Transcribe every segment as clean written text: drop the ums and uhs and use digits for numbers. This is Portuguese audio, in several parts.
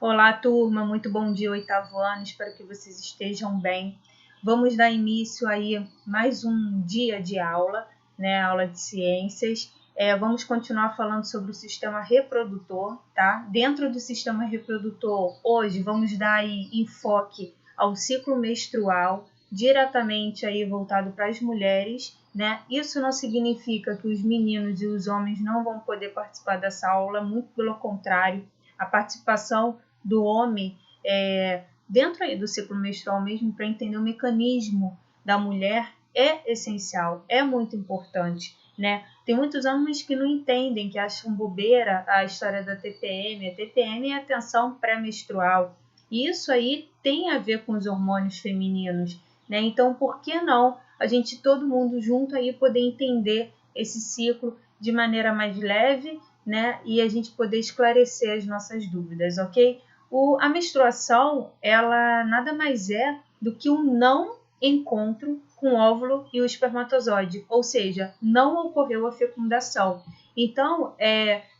Olá, turma, muito bom dia, oitavo ano, espero que vocês estejam bem. Vamos dar início aí mais um dia de aula, né, aula de ciências. Vamos continuar falando sobre o sistema reprodutor, tá? Dentro do sistema reprodutor, hoje vamos dar aí enfoque ao ciclo menstrual, diretamente aí voltado para as mulheres, né? Isso não significa que os meninos e os homens não vão poder participar dessa aula, muito pelo contrário, a participação do homem dentro aí do ciclo menstrual mesmo, para entender o mecanismo da mulher, é essencial, é muito importante, né? Tem muitos homens que não entendem, que acham bobeira a história da TPM. A TPM é a tensão pré-menstrual, e isso aí tem a ver com os hormônios femininos, né? Então, por que não a gente, todo mundo junto aí, poder entender esse ciclo de maneira mais leve, né? E a gente poder esclarecer as nossas dúvidas, ok? A menstruação, ela nada mais é do que um não encontro com o óvulo e o espermatozoide, ou seja, não ocorreu a fecundação. Então,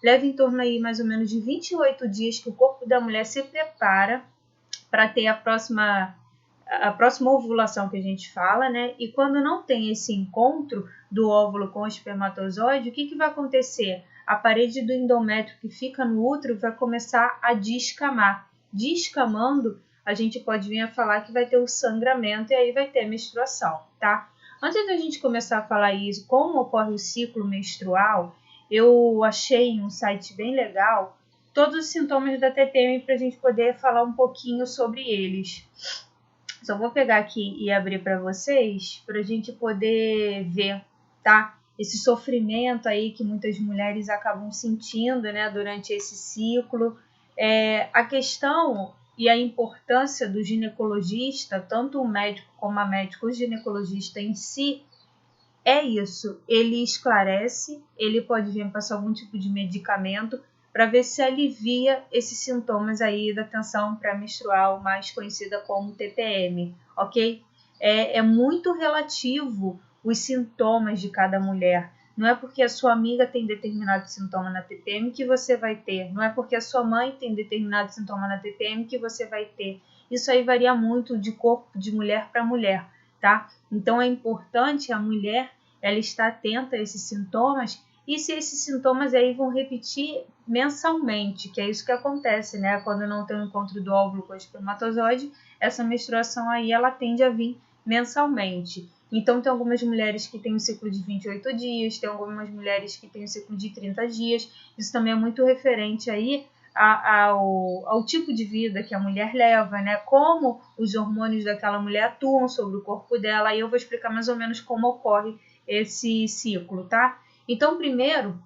leva em torno aí mais ou menos de 28 dias que o corpo da mulher se prepara para ter a próxima ovulação que a gente fala, né? E quando não tem esse encontro do óvulo com o espermatozoide, o que vai acontecer? A parede do endométrio que fica no útero vai começar a descamar. Descamando, a gente pode vir a falar que vai ter o sangramento e aí vai ter a menstruação, tá? Antes da gente começar a falar isso, como ocorre o ciclo menstrual, eu achei em um site bem legal todos os sintomas da TPM para a gente poder falar um pouquinho sobre eles. Só vou pegar aqui e abrir para vocês, para a gente poder ver, tá? Esse sofrimento aí que muitas mulheres acabam sentindo, né, durante esse ciclo. A questão e a importância do ginecologista, tanto o médico como a médica, o ginecologista em si, é isso. Ele esclarece, ele pode vir passar algum tipo de medicamento para ver se alivia esses sintomas aí da tensão pré-menstrual, mais conhecida como TPM, ok? É muito relativo os sintomas de cada mulher. Não é porque a sua amiga tem determinado sintoma na TPM que você vai ter. Não é porque a sua mãe tem determinado sintoma na TPM que você vai ter. Isso aí varia muito de corpo de mulher para mulher, tá? Então é importante a mulher ela estar atenta a esses sintomas, e se esses sintomas aí vão repetir mensalmente, que é isso que acontece, né? Quando não tem o encontro do óvulo com o espermatozoide, essa menstruação aí ela tende a vir mensalmente. Então tem algumas mulheres que têm um ciclo de 28 dias, tem algumas mulheres que têm um ciclo de 30 dias. Isso também é muito referente aí ao tipo de vida que a mulher leva, né? Como os hormônios daquela mulher atuam sobre o corpo dela. E eu vou explicar mais ou menos como ocorre esse ciclo, tá? Então, primeiro,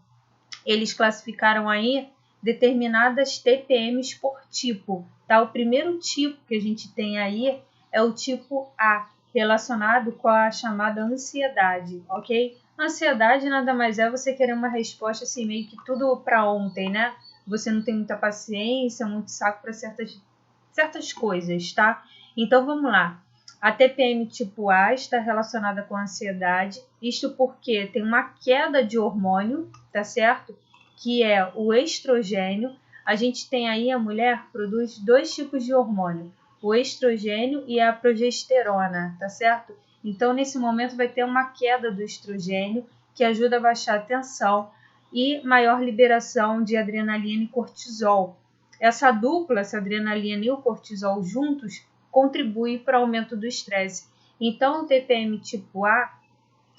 eles classificaram aí determinadas TPMs por tipo, tá? O primeiro tipo que a gente tem aí é o tipo A, relacionado com a chamada ansiedade, ok? Ansiedade nada mais é você querer uma resposta assim, meio que tudo para ontem, né? Você não tem muita paciência, muito saco para certas coisas, tá? Então, vamos lá. A TPM tipo A está relacionada com a ansiedade, isto porque tem uma queda de hormônio, tá certo? Que é o estrogênio. A gente tem aí, a mulher produz dois tipos de hormônio, o estrogênio e a progesterona, tá certo? Então, nesse momento vai ter uma queda do estrogênio, que ajuda a baixar a tensão e maior liberação de adrenalina e cortisol. Essa dupla, essa adrenalina e o cortisol juntos, contribui para o aumento do estresse. Então, o TPM tipo A,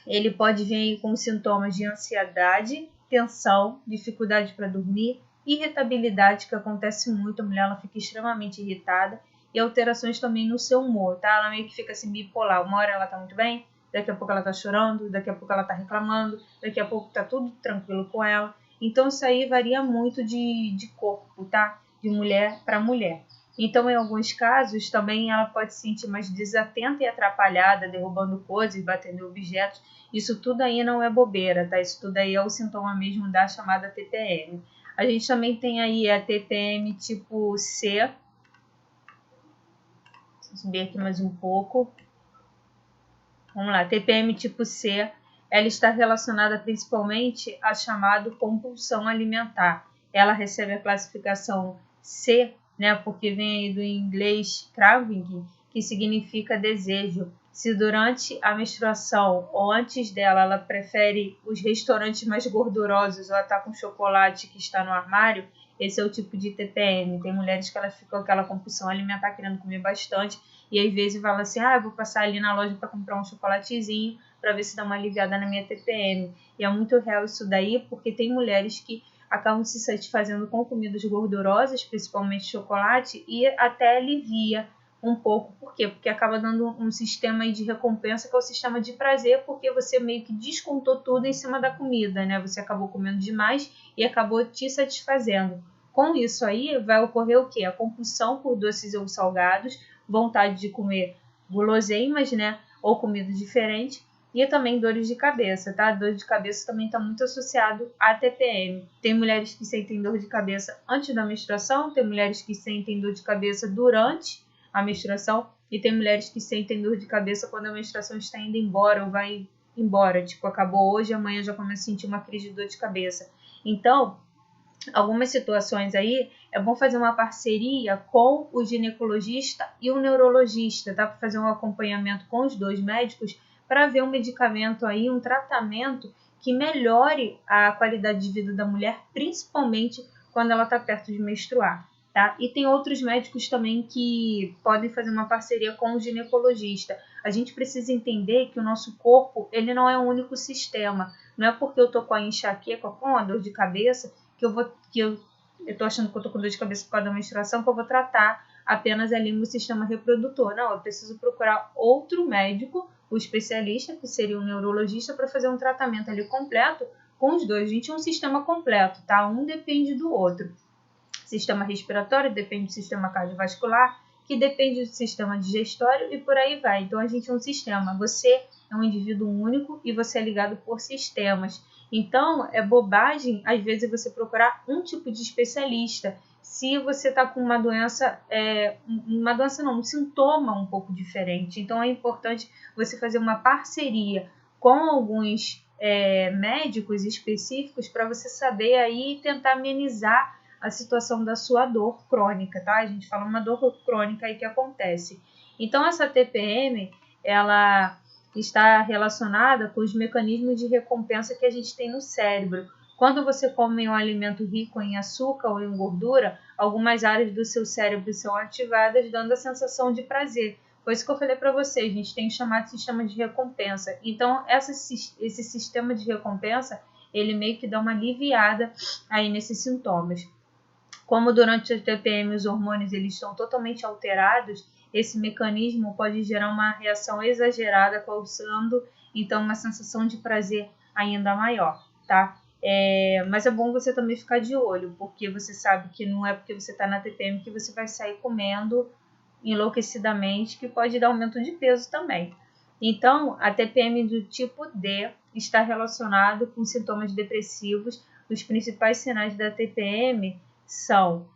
ele pode vir com sintomas de ansiedade, tensão, dificuldade para dormir, irritabilidade, que acontece muito, a mulher ela fica extremamente irritada, e alterações também no seu humor, tá? Ela meio que fica assim bipolar, uma hora ela tá muito bem, daqui a pouco ela tá chorando, daqui a pouco ela tá reclamando, daqui a pouco tá tudo tranquilo com ela. Então isso aí varia muito de corpo, tá? De mulher para mulher. Então, em alguns casos, também ela pode se sentir mais desatenta e atrapalhada, derrubando coisas, batendo objetos. Isso tudo aí não é bobeira, tá? Isso tudo aí é o sintoma mesmo da chamada TPM. A gente também tem aí a TPM tipo C. Vou subir aqui mais um pouco. Vamos lá, TPM tipo C, ela está relacionada principalmente à chamada compulsão alimentar. Ela recebe a classificação C né? Porque vem aí do inglês craving, que significa desejo. Se durante a menstruação ou antes dela ela prefere os restaurantes mais gordurosos ou está com chocolate que está no armário, esse é o tipo de TPM. Tem mulheres que elas ficam com aquela compulsão alimentar, querendo comer bastante, e às vezes fala assim, eu vou passar ali na loja para comprar um chocolatezinho para ver se dá uma aliviada na minha TPM. E é muito real isso daí, porque tem mulheres que acabam se satisfazendo com comidas gordurosas, principalmente chocolate, e até alivia um pouco. Por quê? Porque acaba dando um sistema de recompensa, que é o sistema de prazer, porque você meio que descontou tudo em cima da comida, né? Você acabou comendo demais e acabou te satisfazendo. Com isso aí, vai ocorrer o quê? A compulsão por doces ou salgados, vontade de comer guloseimas, né? Ou comida diferente, e também dores de cabeça, tá? Dor de cabeça também está muito associado à TPM. Tem mulheres que sentem dor de cabeça antes da menstruação, tem mulheres que sentem dor de cabeça durante a menstruação, e tem mulheres que sentem dor de cabeça quando a menstruação está indo embora ou vai embora. Tipo, acabou hoje, amanhã já começa a sentir uma crise de dor de cabeça. Então, algumas situações aí, é bom fazer uma parceria com o ginecologista e o neurologista, tá? Para fazer um acompanhamento com os dois médicos, para ver um medicamento aí, um tratamento que melhore a qualidade de vida da mulher, principalmente quando ela está perto de menstruar, tá? E tem outros médicos também que podem fazer uma parceria com o ginecologista. A gente precisa entender que o nosso corpo, ele não é um único sistema. Não é porque eu tô com a enxaqueca, com a dor de cabeça, que eu tô achando que eu tô com dor de cabeça por causa da menstruação, que eu vou tratar apenas ali no sistema reprodutor. Não, eu preciso procurar outro médico, o especialista, que seria um neurologista, para fazer um tratamento ali completo com os dois. A gente é um sistema completo, tá? Um depende do outro. Sistema respiratório depende do sistema cardiovascular, que depende do sistema digestório e por aí vai. Então a gente é um sistema. Você é um indivíduo único e você é ligado por sistemas. Então é bobagem às vezes você procurar um tipo de especialista se você está com uma doença, um sintoma um pouco diferente. Então é importante você fazer uma parceria com alguns médicos específicos para você saber aí tentar amenizar a situação da sua dor crônica, tá? A gente fala uma dor crônica aí que acontece. Então, essa TPM, ela está relacionada com os mecanismos de recompensa que a gente tem no cérebro. Quando você come um alimento rico em açúcar ou em gordura, algumas áreas do seu cérebro são ativadas, dando a sensação de prazer. Foi isso que eu falei para vocês, a gente tem o chamado sistema de recompensa. Então, esse sistema de recompensa, ele meio que dá uma aliviada aí nesses sintomas. Como durante a TPM os hormônios eles estão totalmente alterados, esse mecanismo pode gerar uma reação exagerada, causando então uma sensação de prazer ainda maior, tá? Mas é bom você também ficar de olho, porque você sabe que não é porque você está na TPM que você vai sair comendo enlouquecidamente, que pode dar aumento de peso também. Então, a TPM do tipo D está relacionado com sintomas depressivos. Os principais sinais da TPM são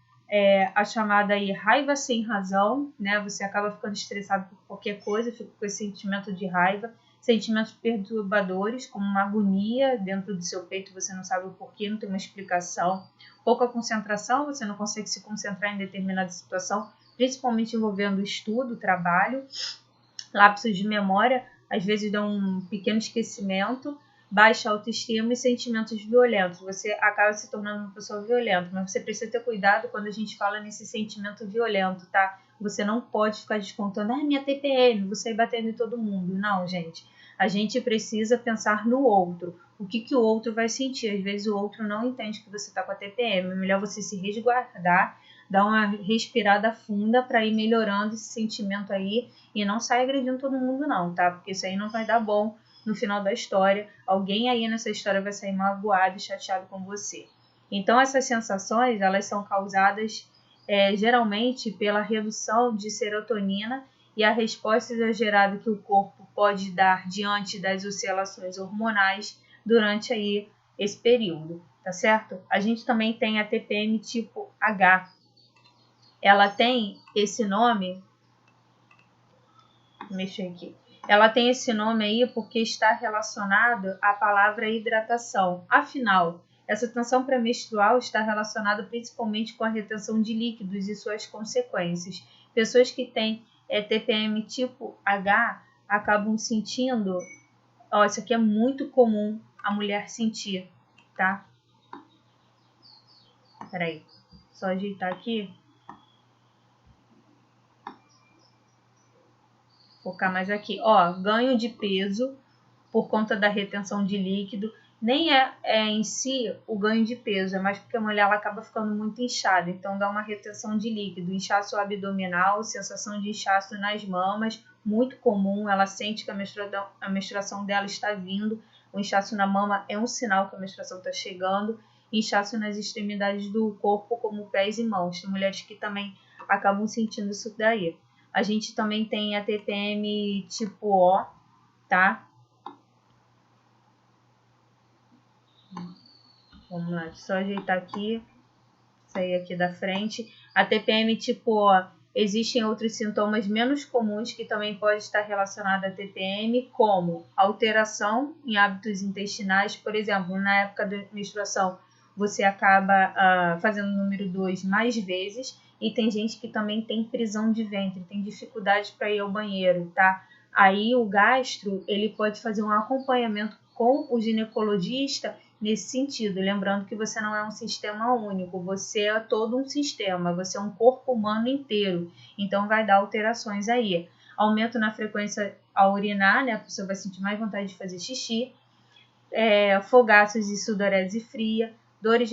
a chamada aí raiva sem razão, né? Você acaba ficando estressado por qualquer coisa, fica com esse sentimento de raiva, sentimentos perturbadores, como uma agonia dentro do seu peito, você não sabe o porquê, não tem uma explicação, pouca concentração, você não consegue se concentrar em determinada situação, principalmente envolvendo estudo, trabalho, lapsos de memória, às vezes dão um pequeno esquecimento, baixa autoestima e sentimentos violentos. Você acaba se tornando uma pessoa violenta, mas você precisa ter cuidado quando a gente fala nesse sentimento violento, tá? Você não pode ficar descontando, minha TPM, vou sair batendo em todo mundo. Não, gente. A gente precisa pensar no outro. O que o outro vai sentir? Às vezes o outro não entende que você está com a TPM. É melhor você se resguardar, dar uma respirada funda para ir melhorando esse sentimento aí e não sair agredindo todo mundo não, tá? Porque isso aí não vai dar bom no final da história. Alguém aí nessa história vai sair magoado e chateado com você. Então essas sensações, elas são causadas geralmente pela redução de serotonina e a resposta exagerada que o corpo pode dar diante das oscilações hormonais durante aí esse período, tá certo? A gente também tem a TPM tipo H. Ela tem esse nome, mexer aqui. Ela tem esse nome aí porque está relacionado à palavra hidratação. Afinal, Essa tensão pré-menstrual está relacionada principalmente com a retenção de líquidos e suas consequências. Pessoas que têm TPM tipo H acabam sentindo, isso aqui é muito comum a mulher sentir, tá? Peraí, só ajeitar aqui. Focar mais aqui. Ganho de peso por conta da retenção de líquido. Nem é em si o ganho de peso, é mais porque a mulher ela acaba ficando muito inchada. Então dá uma retenção de líquido, inchaço abdominal, sensação de inchaço nas mamas, muito comum. Ela sente que a menstruação dela está vindo. O inchaço na mama é um sinal que a menstruação está chegando. Inchaço nas extremidades do corpo, como pés e mãos. Tem mulheres que também acabam sentindo isso daí. A gente também tem a TPM tipo O, tá? Vamos lá, só ajeitar aqui, sair aqui da frente. A TPM tipo O, existem outros sintomas menos comuns que também podem estar relacionados à TPM, como alteração em hábitos intestinais. Por exemplo, na época da menstruação, você acaba fazendo o número 2 mais vezes. E tem gente que também tem prisão de ventre, tem dificuldade para ir ao banheiro, tá? Aí o gastro, ele pode fazer um acompanhamento com o ginecologista nesse sentido, lembrando que você não é um sistema único, você é todo um sistema, você é um corpo humano inteiro, então vai dar alterações aí. Aumento na frequência ao urinar, né? A pessoa vai sentir mais vontade de fazer xixi, fogaços e sudorese fria, dores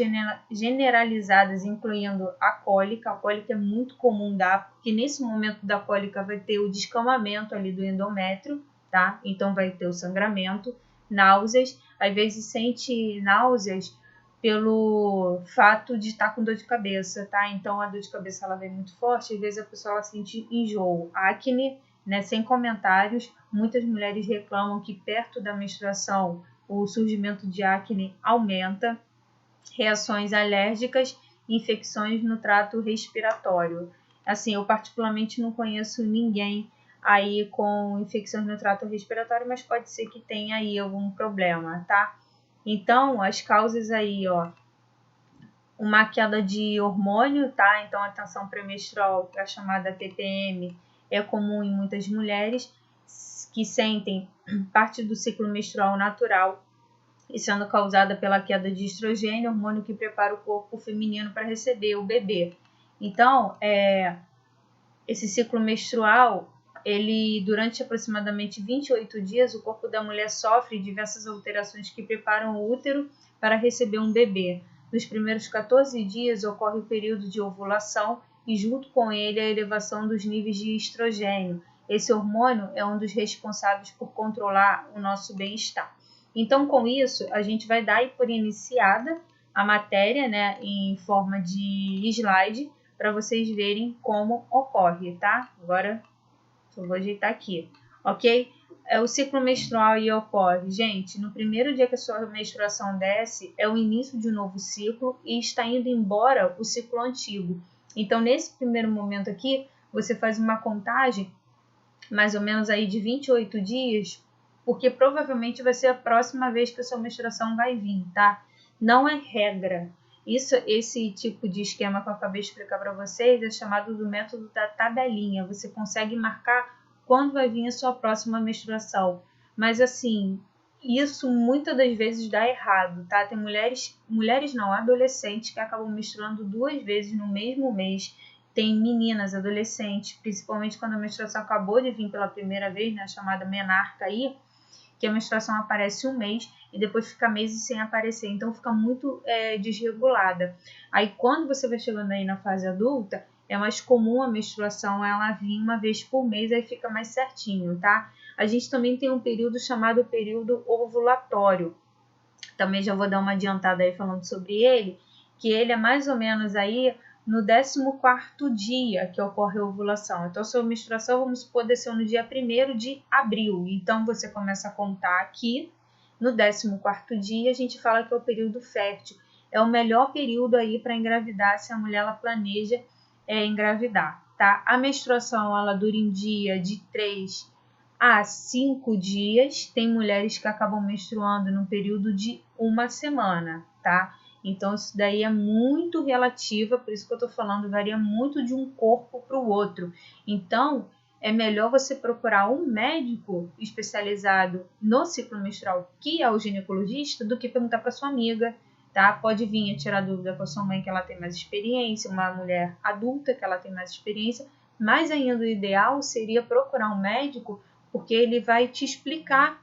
generalizadas, incluindo a cólica. A cólica é muito comum dar, porque nesse momento da cólica vai ter o descamamento ali do endométrio, tá? Então vai ter o sangramento, náuseas, às vezes sente náuseas pelo fato de estar com dor de cabeça, tá? Então a dor de cabeça ela vem muito forte, às vezes a pessoa ela sente enjoo, acne, né? Sem comentários. Muitas mulheres reclamam que perto da menstruação o surgimento de acne aumenta, reações alérgicas, infecções no trato respiratório. Assim, eu particularmente não conheço ninguém aí com infecções no trato respiratório, mas pode ser que tenha aí algum problema, tá? Então, as causas aí, uma queda de hormônio, tá? Então, a tensão pré-menstrual, que é a chamada TPM, é comum em muitas mulheres que sentem parte do ciclo menstrual natural e sendo causada pela queda de estrogênio, hormônio que prepara o corpo feminino para receber o bebê. Então, esse ciclo menstrual, ele durante aproximadamente 28 dias, o corpo da mulher sofre diversas alterações que preparam o útero para receber um bebê. Nos primeiros 14 dias ocorre o período de ovulação e junto com ele a elevação dos níveis de estrogênio. Esse hormônio é um dos responsáveis por controlar o nosso bem-estar. Então, com isso, a gente vai dar por iniciada a matéria, né, em forma de slide, para vocês verem como ocorre, tá? Agora, só vou ajeitar aqui, ok? O ciclo menstrual e ocorre, gente, no primeiro dia que a sua menstruação desce, é o início de um novo ciclo e está indo embora o ciclo antigo. Então, nesse primeiro momento aqui, você faz uma contagem, mais ou menos aí de 28 dias, porque provavelmente vai ser a próxima vez que a sua menstruação vai vir, tá? Não é regra. Esse tipo de esquema que eu acabei de explicar para vocês é chamado do método da tabelinha. Você consegue marcar quando vai vir a sua próxima menstruação. Mas assim, isso muitas das vezes dá errado, tá? Tem mulheres não, adolescentes que acabam menstruando 2 vezes no mesmo mês. Tem meninas, adolescentes, principalmente quando a menstruação acabou de vir pela primeira vez, né, chamada menarca aí, que a menstruação aparece um mês e depois fica meses sem aparecer, então fica muito desregulada. Aí quando você vai chegando aí na fase adulta, é mais comum a menstruação ela vir uma vez por mês, aí fica mais certinho, tá? A gente também tem um período chamado período ovulatório, também já vou dar uma adiantada aí falando sobre ele, que ele é mais ou menos aí no 14º dia que ocorre a ovulação. Então, sua menstruação, vamos supor, desceu no dia 1º de abril. Então, você começa a contar aqui. No 14º dia, a gente fala que é o período fértil. É o melhor período aí para engravidar, se a mulher ela planeja engravidar, tá? A menstruação, ela dura em dia de 3 a 5 dias. Tem mulheres que acabam menstruando no período de 1 semana, tá? Então, isso daí é muito relativa, por isso que eu estou falando, varia muito de um corpo para o outro. Então, é melhor você procurar um médico especializado no ciclo menstrual, que é o ginecologista, do que perguntar para sua amiga, tá? Pode vir a tirar dúvida com a sua mãe, que ela tem mais experiência, uma mulher adulta, que ela tem mais experiência, mas ainda o ideal seria procurar um médico, porque ele vai te explicar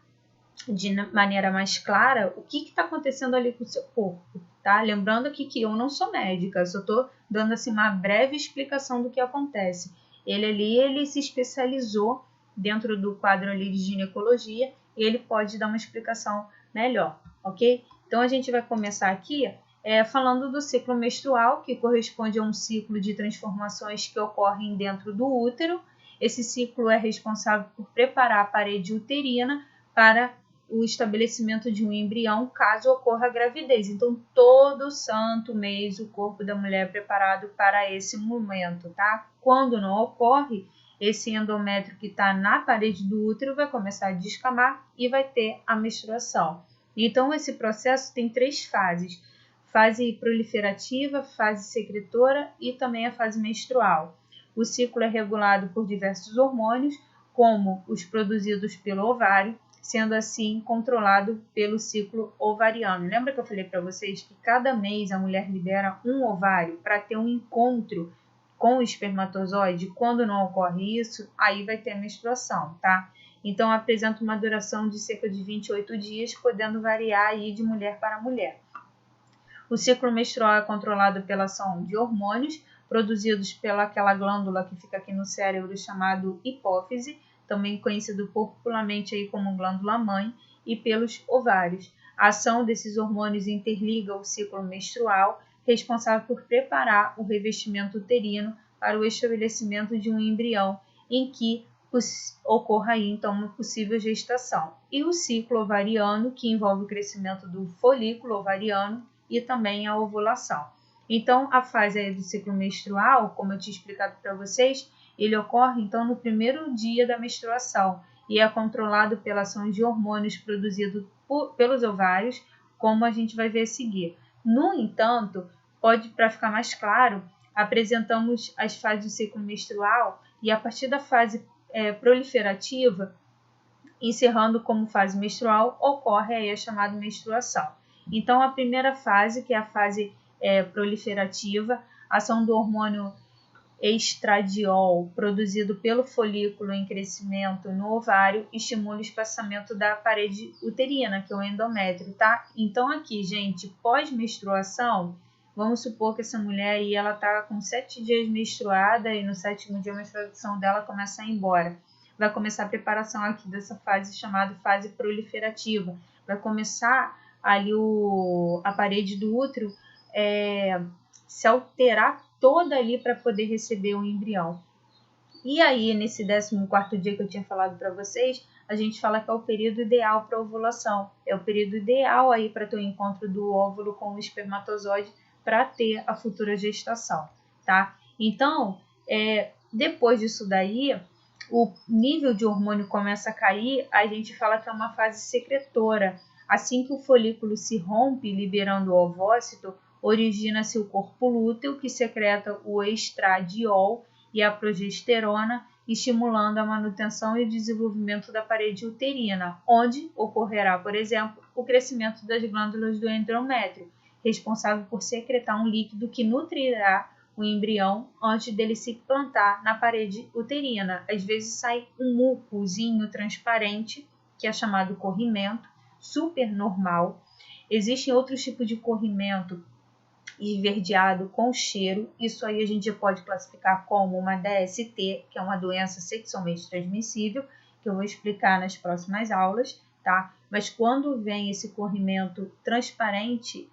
de maneira mais clara o que está acontecendo ali com o seu corpo, tá? Lembrando aqui que eu não sou médica, eu só estou dando assim uma breve explicação do que acontece. Ele se especializou dentro do quadro ali de ginecologia e ele pode dar uma explicação melhor, ok? Então a gente vai começar aqui falando do ciclo menstrual, que corresponde a um ciclo de transformações que ocorrem dentro do útero. Esse ciclo é responsável por preparar a parede uterina para o estabelecimento de um embrião caso ocorra a gravidez. Então, todo santo mês o corpo da mulher é preparado para esse momento, tá? Quando não ocorre, esse endométrio que está na parede do útero vai começar a descamar e vai ter a menstruação. Então, esse processo tem 3 fases: fase proliferativa, fase secretora e também a fase menstrual. O ciclo é regulado por diversos hormônios, como os produzidos pelo ovário, sendo assim controlado pelo ciclo ovariano. Lembra que eu falei para vocês que cada mês a mulher libera um ovário para ter um encontro com o espermatozoide? Quando não ocorre isso, aí vai ter a menstruação, tá? Então apresenta uma duração de cerca de 28 dias, podendo variar aí de mulher para mulher. O ciclo menstrual é controlado pela ação de hormônios produzidos pelaquela glândula que fica aqui no cérebro chamado hipófise, também conhecido popularmente aí como glândula-mãe, e pelos ovários. A ação desses hormônios interliga o ciclo menstrual, responsável por preparar o revestimento uterino para o estabelecimento de um embrião, em que ocorra aí então uma possível gestação. E o ciclo ovariano, que envolve o crescimento do folículo ovariano e também a ovulação. Então, a fase aí do ciclo menstrual, como eu tinha explicado para vocês, ele ocorre então no primeiro dia da menstruação e é controlado pela ação de hormônios produzidos pelos ovários, como a gente vai ver a seguir. No entanto, para ficar mais claro, apresentamos as fases do ciclo menstrual e a partir da fase proliferativa, encerrando como fase menstrual, ocorre aí a chamada menstruação. Então, a primeira fase, que é a fase proliferativa, ação do hormônio estradiol, produzido pelo folículo em crescimento no ovário, estimula o espaçamento da parede uterina, que é o endométrio, tá? Então, aqui, gente, pós-menstruação, vamos supor que essa mulher aí, ela tá com 7 dias menstruada e no 7º dia a menstruação dela começa a ir embora. Vai começar a preparação aqui dessa fase chamada fase proliferativa. Vai começar ali a parede do útero se alterar toda ali para poder receber o embrião. E aí, nesse 14º dia que eu tinha falado para vocês, a gente fala que é o período ideal para ovulação. É o período ideal aí para ter o encontro do óvulo com o espermatozoide para ter a futura gestação, tá? Então, depois disso daí, o nível de hormônio começa a cair, a gente fala que é uma fase secretora. Assim que o folículo se rompe, liberando o ovócito, origina-se o corpo lúteo, que secreta o estradiol e a progesterona, estimulando a manutenção e o desenvolvimento da parede uterina, onde ocorrerá, por exemplo, o crescimento das glândulas do endométrio, responsável por secretar um líquido que nutrirá o embrião antes dele se implantar na parede uterina. Às vezes sai um mucozinho transparente, que é chamado corrimento, super normal. Existem outros tipos de corrimento esverdeado com cheiro. Isso aí a gente pode classificar como uma DST, que é uma doença sexualmente transmissível, que eu vou explicar nas próximas aulas, tá? Mas quando vem esse corrimento transparente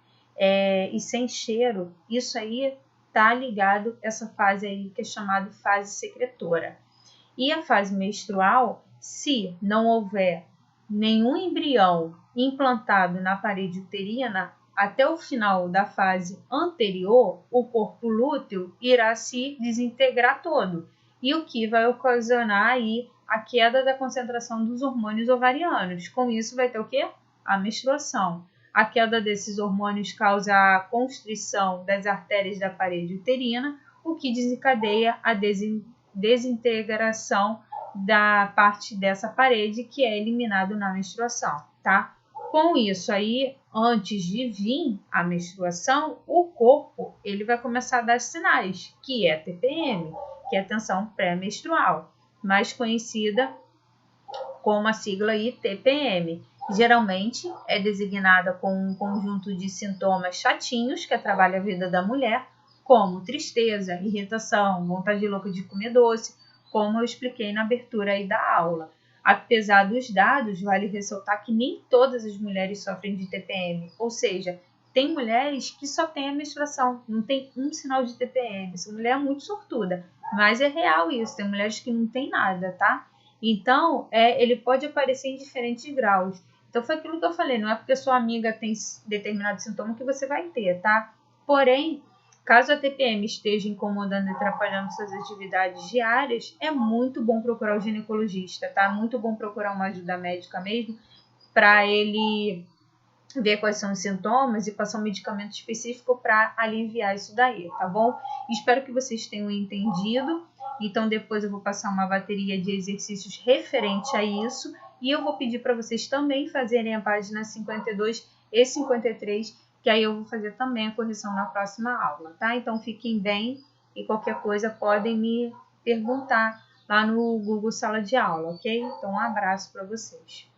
e sem cheiro, isso aí tá ligado a essa fase aí que é chamada fase secretora. E a fase menstrual, se não houver nenhum embrião implantado na parede uterina, até o final da fase anterior, o corpo lúteo irá se desintegrar todo, e o que vai ocasionar aí a queda da concentração dos hormônios ovarianos. Com isso vai ter o quê? A menstruação. A queda desses hormônios causa a constrição das artérias da parede uterina, o que desencadeia a desintegração da parte dessa parede que é eliminado na menstruação, tá? Com isso aí, antes de vir a menstruação, o corpo ele vai começar a dar sinais, que é TPM, que é tensão pré-menstrual, mais conhecida como a sigla aí TPM. Geralmente é designada com um conjunto de sintomas chatinhos que atrapalham a vida da mulher, como tristeza, irritação, vontade louca de comer doce, como eu expliquei na abertura aí da aula. Apesar dos dados, vale ressaltar que nem todas as mulheres sofrem de TPM, ou seja, tem mulheres que só têm a menstruação, não tem um sinal de TPM. Essa mulher é muito sortuda, mas é real isso, tem mulheres que não tem nada, tá? Então, ele pode aparecer em diferentes graus. Então, foi aquilo que eu falei, não é porque sua amiga tem determinado sintoma que você vai ter, tá? Porém, caso a TPM esteja incomodando e atrapalhando suas atividades diárias, é muito bom procurar o ginecologista, tá? Muito bom procurar uma ajuda médica mesmo, para ele ver quais são os sintomas e passar um medicamento específico para aliviar isso daí, tá bom? Espero que vocês tenham entendido. Então, depois eu vou passar uma bateria de exercícios referente a isso. E eu vou pedir para vocês também fazerem a página 52 e 53, que aí eu vou fazer também a correção na próxima aula, tá? Então, fiquem bem e qualquer coisa podem me perguntar lá no Google Sala de Aula, ok? Então, um abraço para vocês.